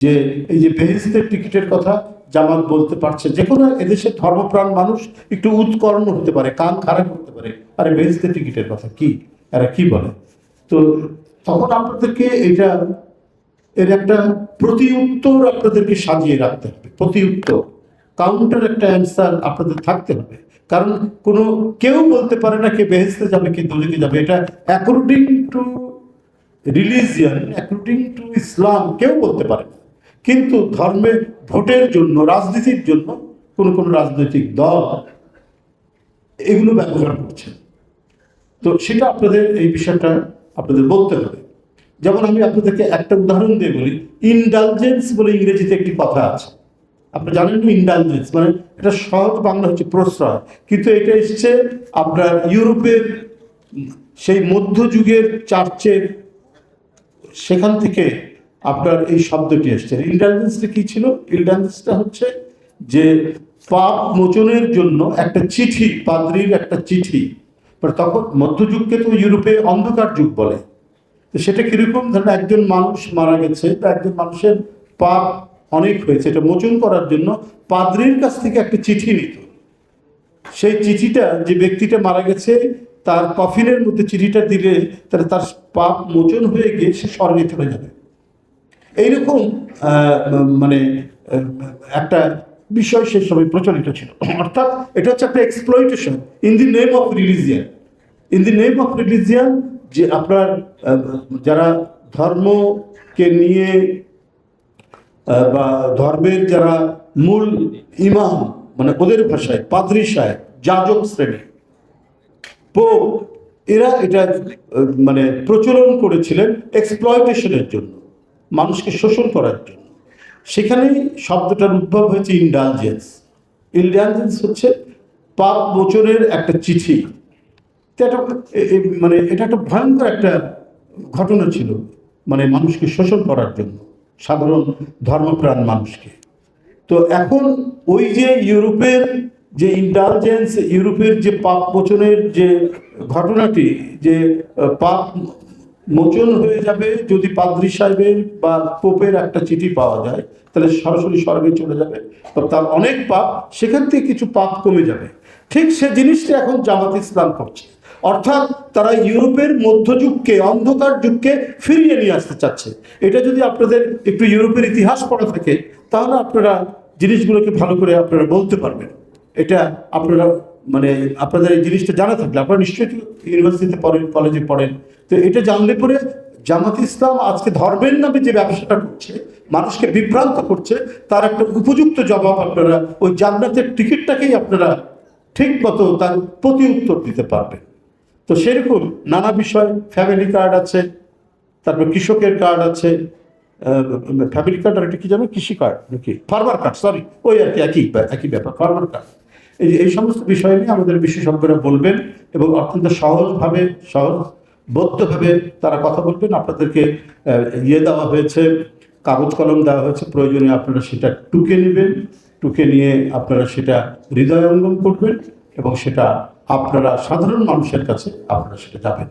যে এই যে বেহেশতের টিকিটের কথা জামাত বলতে পারছে, যে কোনো এদেশের ধর্মপ্রাণ মানুষ একটু উৎকর্ণ হতে পারে, কান খারাপ করতে পারে, আরে বেহেশতের টিকিটের কথা কি, এরা কি বলে। তো তখন আপনাদেরকে এর একটা প্রতি উত্তর আপনাদেরকে সাজিয়ে রাখতে হবে, প্রতি উত্তর কাউন্টার একটা অ্যান্সার আপনাদের থাকতে হবে। কারণ কেউ বলতে পারে না কে বেহেশতে যাবে কে দোজখে যাবে, এটা according to religion, according to ইসলাম কেউ বলতে পারে না। কিন্তু ধর্মে ভোটের জন্য, রাজনীতির জন্য কোন রাজনৈতিক দল এগুলো ব্যবহার করছে। তো সেটা আপনাদের এই বিষয়টা আপনাদের বলতে হবে। যেমন আমি আপনাদেরকে একটা উদাহরণ দিয়ে বলি, ইনডালজেন্স বলে ইংরেজিতে একটি কথা আছে, আপনি জানেন ইনডালজেন্স মানে এটা সহজ বাংলা হচ্ছে প্রশ্রয়, কিন্তু এটা এসছে আপনার ইউরোপের সেই মধ্যযুগের চার্চের সেখান থেকে আপনার এই শব্দটি এসছে। ইনডালজেন্সটা কি ছিল? ইনডালজেন্সটা হচ্ছে যে পাপ মোচনের জন্য একটা চিঠি, পাদ্রির একটা চিঠি। তখন মধ্যযুগকে তো ইউরোপে অন্ধকার যুগ বলে। তো সেটা কিরকম, ধরেন একজন মানুষ মারা গেছে, বা একজন মানুষের পাপ অনেক হয়েছে, এটা মোচন করার জন্য পাদ্রির কাছ থেকে একটা চিঠি নিত। সেই চিঠিটা যে ব্যক্তিটা মারা গেছে তার কফিনের মধ্যে চিঠিটা দিলে তাহলে তার পাপ মোচন হয়ে গিয়ে সে স্বর্গে চলে যাবে। এইরকম মানে একটা বিষয় সে সময় প্রচলিত ছিল। অর্থাৎ এটা হচ্ছে একটা exploitation in the name of religion. In the name of religion, যে আপনার যারা ধর্মকে নিয়ে বা ধর্মের যারা মূল ইমাম, মানে ওদের ভাষায় পাদ্রী সাহেব, যাজক শ্রেণী, পোপ, এরা এটা মানে প্রচলন করেছিলেন এক্সপ্লয়টেশনের জন্য, মানুষকে শোষণ করার জন্য। সেখানেই শব্দটার উদ্ভব হয়েছে ইনডালজেন্স। ইনডালজেন্স হচ্ছে পাপ মোচনের একটা চিঠি। মানে এটা একটা ভয়ঙ্কর একটা ঘটনা ছিল, মানে মানুষকে শোষণ করার জন্য, সাধারণ ধর্মপ্রাণ মানুষকে। তো এখন ওই যে ইউরোপের যে ইন্টেলিজেন্স, ইউরোপের যে পাপ মোচনের যে ঘটনাটি, যে পাপ মোচন হয়ে যাবে যদি পাদ্রী সাহেবের বা পোপের একটা চিঠি পাওয়া যায়, তাহলে সরাসরি স্বর্গে চলে যাবে, তার অনেক পাপ, সেখান থেকে কিছু পাপ কমে যাবে। ঠিক সে জিনিসটা এখন জামাত ইসলাম করছে। অর্থাৎ তারা ইউরোপের মধ্যযুগকে, অন্ধকার যুগকে ফিরিয়ে নিয়ে আসতে চাচ্ছে। এটা যদি আপনাদের একটু ইউরোপের ইতিহাস পড়া থাকে, তাহলে আপনারা জিনিসগুলোকে ভালো করে আপনারা বলতে পারবেন। এটা আপনারা মানে আপনাদের এই জিনিসটা জানা থাকলে, আপনারা নিশ্চয়ই ইউনিভার্সিটিতে পড়েন, কলেজে পড়েন, তো এটা জানলে পরে জামাত ইসলাম আজকে ধর্মের নামে যে ব্যবসাটা করছে, মানুষকে বিভ্রান্ত করছে, তার একটা উপযুক্ত জবাব আপনারা ওই জান্নাতের টিকিটটাকেই আপনারা ঠিক মতো তার প্রতি উত্তর দিতে পারবেন। তো সেরকম নানা বিষয়, ফ্যামিলি কার্ড আছে, তারপর কৃষকের কার্ড আছে, ফ্যামিলি কার্ড আর একটা কি জানো, কৃষি কার্ড নাকি ফার্মার কার্ড, সরি ওই আর কি একই ব্যাপার, ফার্মার কার্ড। এই সমস্ত বিষয় নিয়ে আমাদের বিশেষজ্ঞরা বলবেন এবং অত্যন্ত সহজবোধ্যভাবে তারা কথা বলবেন। আপনাদেরকে দেওয়া হয়েছে, কাগজ কলম দেওয়া হয়েছে, প্রয়োজনে আপনারা সেটা টুকে নেবেন, টুকে নিয়ে আপনারা সেটা হৃদয়ঙ্গম করবেন এবং সেটা আপনারা সাধারণ মানুষের কাছে আপনারা সেটা যাবেন।